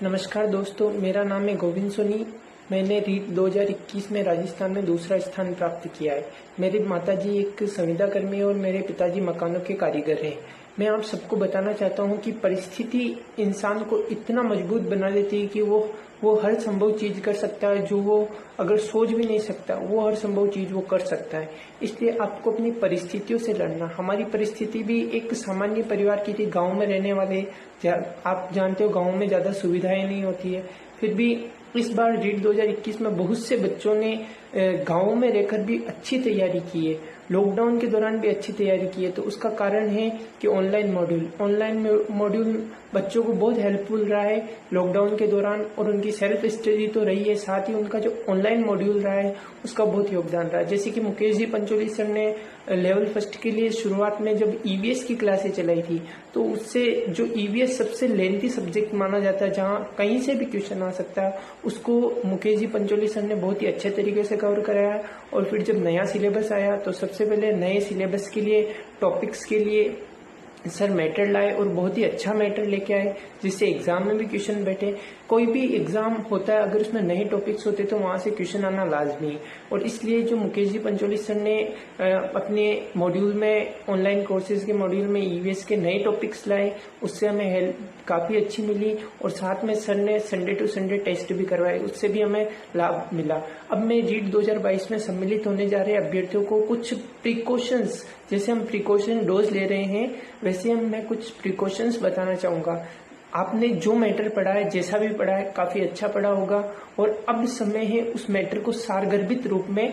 नमस्कार दोस्तों, मेरा नाम है गोविंद सोनी। मैंने रीट 2021 में राजस्थान में दूसरा स्थान प्राप्त किया है। मेरी माताजी एक संविदा कर्मी और मेरे पिताजी मकानों के कारीगर हैं। मैं आप सबको बताना चाहता हूं कि परिस्थिति इंसान को इतना मजबूत बना देती है कि वो हर संभव चीज कर सकता है, जो वो अगर सोच भी नहीं सकता वो हर संभव चीज वो कर सकता है। इसलिए आपको अपनी परिस्थितियों से लड़ना। हमारी परिस्थिति भी एक सामान्य परिवार की थी, गांव में रहने वाले। आप जानते हो गांव में ज्यादा सुविधाएं नहीं होती है। फिर भी इस बार रीट 2021 में बहुत से बच्चों ने गांव में रहकर भी अच्छी तैयारी की है, लॉकडाउन के दौरान भी अच्छी तैयारी की है। तो उसका कारण है कि ऑनलाइन मॉड्यूल बच्चों को बहुत हेल्पफुल रहा है लॉकडाउन के दौरान, और उनकी सेल्फ स्टडी तो रही है, साथ ही उनका जो ऑनलाइन मॉड्यूल रहा है उसका बहुत योगदान रहा है। जैसे कि मुकेश जी पंचोली सर ने लेवल फर्स्ट के लिए शुरुआत में जब ईवीएस की क्लासें चलाई थी, तो उससे जो ईवीएस सबसे लेंथी सब्जेक्ट माना जाता है, जहां कहीं से भी क्वेश्चन आ सकता है, उसको मुकेश जी पंचोली सर ने बहुत ही अच्छे तरीके से कवर कराया। और फिर जब नया सिलेबस आया तो सबसे पहले नए सिलेबस के लिए टॉपिक्स के लिए सर मैटर लाए, और बहुत ही अच्छा मैटर लेके आए, जिससे एग्जाम में भी क्वेश्चन बैठे। कोई भी एग्जाम होता है, अगर उसमें नए टॉपिक्स होते तो वहां से क्वेश्चन आना लाजमी है। और इसलिए जो मुकेश जी पंचोली सर ने अपने मॉड्यूल में, ऑनलाइन कोर्सेज के मॉड्यूल में ईवीएस के नए टॉपिक्स लाए, उससे हमें हेल्प काफी अच्छी मिली। और साथ में सर ने संडे टू संडे टेस्ट भी करवाए, उससे भी हमें लाभ मिला। अब मैं रीट 2022 में सम्मिलित होने जा रहे अभ्यर्थियों को कुछ प्रिकॉशंस, जैसे हम प्रिकॉशन डोज ले रहे हैं वैसे मैं कुछ प्रिकॉशंस बताना चाहूंगा। आपने जो मैटर पढ़ा है, जैसा भी पढ़ा है, काफी अच्छा पढ़ा होगा, और अब समय है उस मैटर को सारगर्भित रूप में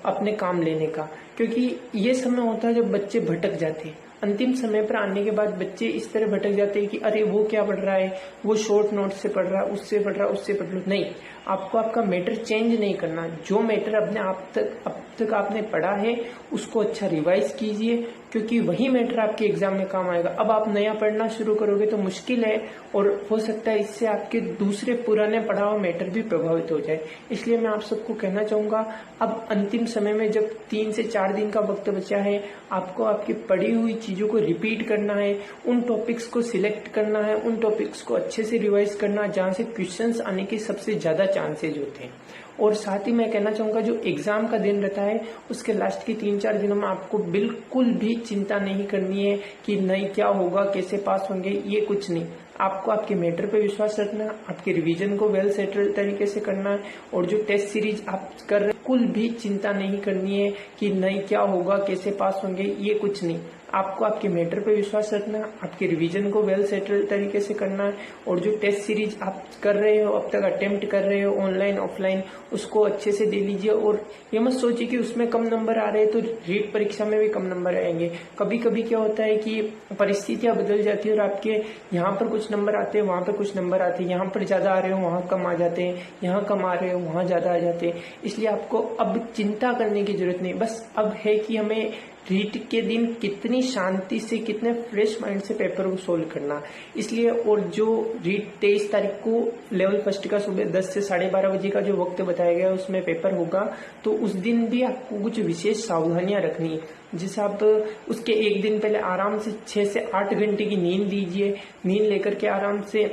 अपने काम लेने का। क्योंकि ये समय होता है जब बच्चे भटक जाते हैं। अंतिम समय पर आने के बाद बच्चे इस तरह भटक जाते हैं कि अरे वो क्या पढ़ रहा है, वो शॉर्ट नोट से पढ़ रहा है, उससे पढ़ रहा है, उससे पढ़ लो। नहीं, आपको आपका मैटर चेंज नहीं करना। जो मैटर अब तक आपने पढ़ा है उसको अच्छा रिवाइज कीजिए, क्योंकि वही मैटर आपके एग्जाम में काम आएगा। अब आप नया पढ़ना शुरू करोगे तो मुश्किल है, और हो सकता है इससे आपके दूसरे पुराने पढ़ा हुआ मैटर भी प्रभावित हो जाए। इसलिए मैं आप सबको कहना चाहूंगा, अब अंतिम समय में जब 3 से 4 दिन का वक्त बचा है, आपको आपकी पढ़ी हुई चीजों को रिपीट करना है, उन टॉपिक्स को सिलेक्ट करना है, उन टॉपिक्स को अच्छे से रिवाइज करना जहां से क्वेश्चंस आने के सबसे ज्यादा चांसेज होते हैं। और साथ ही मैं कहना चाहूंगा, जो एग्जाम का दिन रहता है उसके लास्ट के 3-4 दिनों में आपको बिल्कुल भी चिंता नहीं करनी है कि नहीं क्या होगा, कैसे पास होंगे, ये कुछ नहीं। आपको आपके मैटर पे विश्वास रखना, आपके रिवीजन को वेल सेटल तरीके से करना है, और जो टेस्ट सीरीज आप कर रहे हैं बिल्कुल भी चिंता नहीं करनी है कि नहीं क्या होगा, कैसे पास होंगे, ये कुछ नहीं। आपको आपके मैटर पे विश्वास रखना, आपके रिवीजन को वेल सेटल तरीके से करना है, और जो टेस्ट सीरीज आप कर रहे हो, अब तक अटेम्प्ट कर रहे हो ऑनलाइन ऑफलाइन, उसको अच्छे से दे लीजिए। और ये मत सोचिए कि उसमें कम नंबर आ रहे हैं तो रीट परीक्षा में भी कम नंबर आएंगे। कभी कभी क्या होता है कि परिस्थितियां बदल जाती है, और आपके यहाँ पर कुछ नंबर आते हैं, वहां पर कुछ नंबर आते हैं, यहाँ पर ज्यादा आ रहे हो वहां कम आ जाते हैं, यहाँ कम आ रहे हो वहां ज्यादा आ जाते हैं। इसलिए आपको अब चिंता करने की जरूरत नहीं, बस अब है कि हमें रीट के दिन कितनी शांति से, कितने फ्रेश माइंड से पेपर को सोल्व करना। इसलिए, और जो रीट 23 तारीख को लेवल फर्स्ट का सुबह 10 से 12:30 बजे का जो वक्त बताया गया उसमें पेपर होगा, तो उस दिन भी आपको कुछ विशेष सावधानियां रखनी है। जैसे आप उसके एक दिन पहले आराम से 6 से 8 घंटे की नींद लीजिए। नींद लेकर के आराम से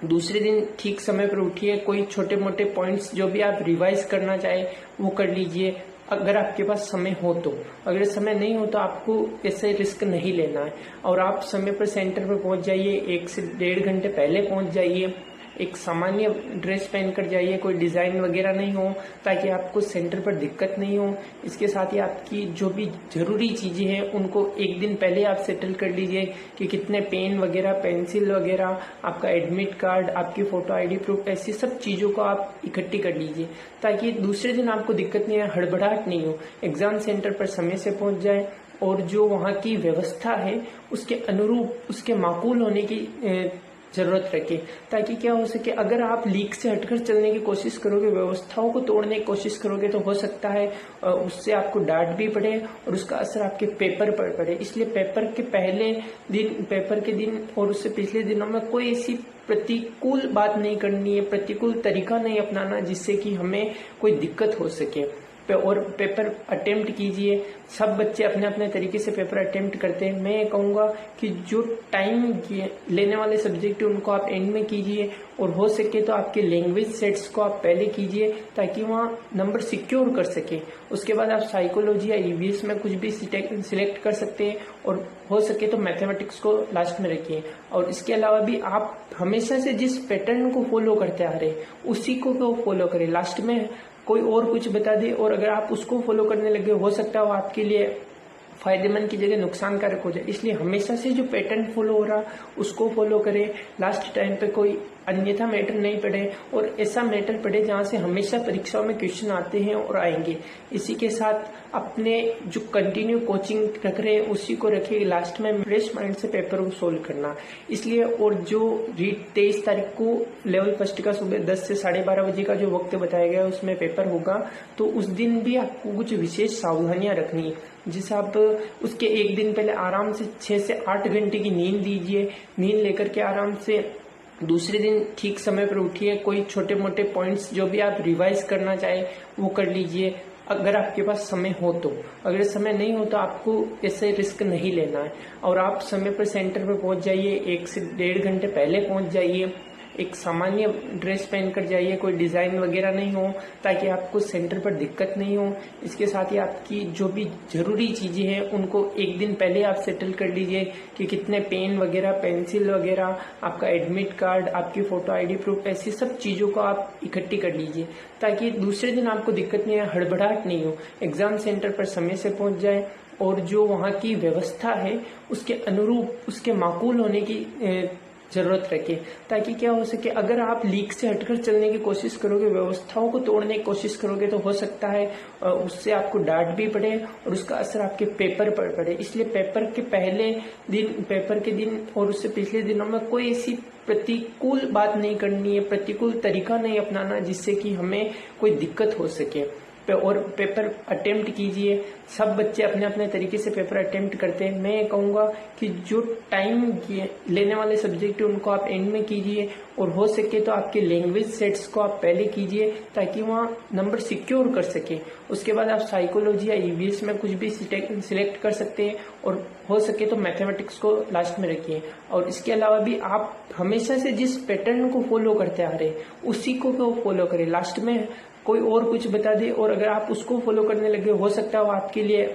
दूसरे दिन ठीक समय पर उठिए। कोई छोटे मोटे पॉइंट्स जो भी आप रिवाइज करना चाहे वो कर लीजिए, अगर आपके पास समय हो तो। अगर समय नहीं हो तो आपको ऐसे रिस्क नहीं लेना है, और आप समय पर सेंटर पर पहुंच जाइए। 1 से 1.5 घंटे पहले पहुंच जाइए। एक सामान्य ड्रेस पहन कर जाइए, कोई डिजाइन वगैरह नहीं हो, ताकि आपको सेंटर पर दिक्कत नहीं हो। इसके साथ ही आपकी जो भी जरूरी चीजें हैं उनको एक दिन पहले आप सेटल कर लीजिए, कि कितने पेन वगैरह, पेंसिल वगैरह, आपका एडमिट कार्ड, आपकी फोटो आईडी प्रूफ, ऐसी सब चीजों को आप इकट्ठी कर लीजिए, ताकि दूसरे दिन आपको दिक्कत नहीं है, हड़बड़ाहट नहीं हो। एग्जाम सेंटर पर समय से पहुंच जाए, और जो वहाँ की व्यवस्था है उसके अनुरूप, उसके माकूल होने की जरूरत रखे, ताकि क्या हो सके, अगर आप लीक से हटकर चलने की कोशिश करोगे, व्यवस्थाओं को तोड़ने की कोशिश करोगे, तो हो सकता है उससे आपको डांट भी पड़े और उसका असर आपके पेपर पर पड़े। इसलिए पेपर के पहले दिन, पेपर के दिन और उससे पिछले दिनों में कोई ऐसी प्रतिकूल बात नहीं करनी है, प्रतिकूल तरीका नहीं अपनाना जिससे कि हमें कोई दिक्कत हो सके। और पेपर अटेम्प्ट कीजिए। सब बच्चे अपने अपने तरीके से पेपर अटेम्प्ट करते हैं। मैं ये कहूँगा कि जो टाइम लेने वाले सब्जेक्ट है उनको आप एंड में कीजिए, और हो सके तो आपके लैंग्वेज सेट्स को आप पहले कीजिए ताकि वहाँ नंबर सिक्योर कर सके। उसके बाद आप साइकोलॉजी या ईवीएस में कुछ भी सिलेक्ट कर सकते हैं, और हो सके तो मैथमेटिक्स को लास्ट में रखिए। और इसके अलावा भी आप हमेशा से जिस पैटर्न को फॉलो करते आ रहे हैं उसी को फॉलो करें। लास्ट में कोई और कुछ बता दे और अगर आप उसको फॉलो करने लगे, हो सकता है वो आपके लिए फायदेमंद की जगह नुकसानकारक हो जाए। इसलिए हमेशा से जो पैटर्न फॉलो हो रहा उसको फॉलो करें। लास्ट टाइम पे कोई अन्यथा मैटर नहीं पढ़े, और ऐसा मैटर पढ़े जहाँ से हमेशा परीक्षाओं में क्वेश्चन आते हैं और आएंगे। इसी के साथ अपने जो कंटिन्यू कोचिंग रख रहे हैं उसी को रखिए। लास्ट में फ्रेश माइंड से पेपर को सोल्व करना। इसलिए और जो 23 तारीख को लेवल फर्स्ट का सुबह 10 से 12:30 बजे का जो वक्त बताया गया उसमें पेपर होगा, तो उस दिन भी आपको कुछ विशेष सावधानियां रखनी है। जिसे आप उसके एक दिन पहले आराम से 6 से 8 घंटे की नींद दीजिए। नींद लेकर के आराम से दूसरे दिन ठीक समय पर उठिए। कोई छोटे मोटे पॉइंट्स जो भी आप रिवाइज करना चाहे वो कर लीजिए, अगर आपके पास समय हो तो। अगर समय नहीं हो तो आपको ऐसे रिस्क नहीं लेना है, और आप समय पर सेंटर पर पहुंच जाइए। 1 से 1.5 घंटे पहले पहुंच जाइए। एक सामान्य ड्रेस पहन कर जाइए, कोई डिजाइन वगैरह नहीं हो, ताकि आपको सेंटर पर दिक्कत नहीं हो। इसके साथ ही आपकी जो भी जरूरी चीजें हैं उनको एक दिन पहले आप सेटल कर लीजिए कि कितने पेन वगैरह, पेंसिल वगैरह, आपका एडमिट कार्ड, आपकी फोटो आईडी प्रूफ, ऐसी सब चीजों को आप इकट्ठी कर लीजिए ताकि दूसरे दिन आपको दिक्कत नहीं है, हड़बड़ाहट नहीं हो। एग्जाम सेंटर पर समय से पहुंच जाए, और जो वहाँ की व्यवस्था है उसके अनुरूप, उसके माकूल होने की जरूरत रखे, ताकि क्या हो सके। अगर आप लीक से हटकर चलने की कोशिश करोगे, व्यवस्थाओं को तोड़ने की कोशिश करोगे, तो हो सकता है उससे आपको डांट भी पड़े और उसका असर आपके पेपर पर पड़े। इसलिए पेपर के पहले दिन, पेपर के दिन और उससे पिछले दिनों में कोई ऐसी प्रतिकूल बात नहीं करनी है, प्रतिकूल तरीका नहीं अपनाना जिससे कि हमें कोई दिक्कत हो सके। और पेपर अटेम्प्ट कीजिए। सब बच्चे अपने अपने तरीके से पेपर अटेम्प्ट करते हैं। मैं ये कहूँगा कि जो टाइम लेने वाले सब्जेक्ट है उनको आप एंड में कीजिए, और हो सके तो आपके लैंग्वेज सेट्स को आप पहले कीजिए ताकि वहाँ नंबर सिक्योर कर सके। उसके बाद आप साइकोलॉजी या ईवीएस में कुछ भी सिलेक्ट कर सकते हैं, और हो सके तो मैथमेटिक्स को लास्ट में रखिए। और इसके अलावा भी आप हमेशा से जिस पैटर्न को फॉलो करते आ रहे हैं उसी को फॉलो करें। लास्ट में कोई और कुछ बता दे और अगर आप उसको फॉलो करने लगे, हो सकता है वो आपके लिए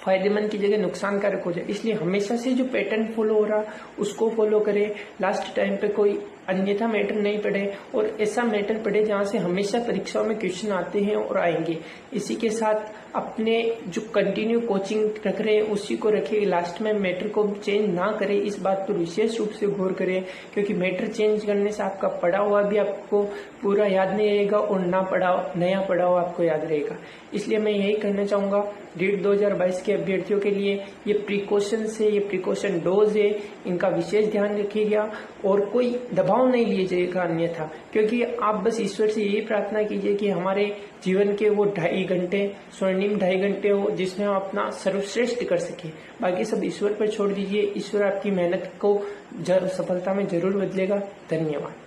फायदेमंद की जगह नुकसानकारक हो जाए। इसलिए हमेशा से जो पैटर्न फॉलो हो रहा उसको फॉलो करें। लास्ट टाइम पे कोई अन्यथा मैटर नहीं पढ़े, और ऐसा मैटर पढ़े जहाँ से हमेशा परीक्षाओं में क्वेश्चन आते हैं और आएंगे। इसी के साथ अपने जो कंटिन्यू कोचिंग रख रहे हैं उसी को रखिए। लास्ट में मैटर को चेंज ना करें, इस बात पर विशेष रूप से गौर करें, क्योंकि मैटर चेंज करने से आपका पढ़ा हुआ भी आपको पूरा याद नहीं रहेगा और नया पढ़ा हुआ आपको याद रहेगा। इसलिए मैं यही कहना चाहूँगा, रीट 2022 के अभ्यर्थियों के लिए ये प्रिकॉशंस है, ये प्रिकॉशन डोज है, इनका विशेष ध्यान रखिएगा और कोई दबाव नहीं लीजिएगा अन्यथा, क्योंकि आप बस ईश्वर से यही प्रार्थना कीजिए कि हमारे जीवन के वो 2.5 घंटे, स्वर्णिम 2.5 घंटे हो जिसमें हम अपना सर्वश्रेष्ठ कर सके। बाकी सब ईश्वर पर छोड़ दीजिए। ईश्वर आपकी मेहनत को सफलता में जरूर बदलेगा। धन्यवाद।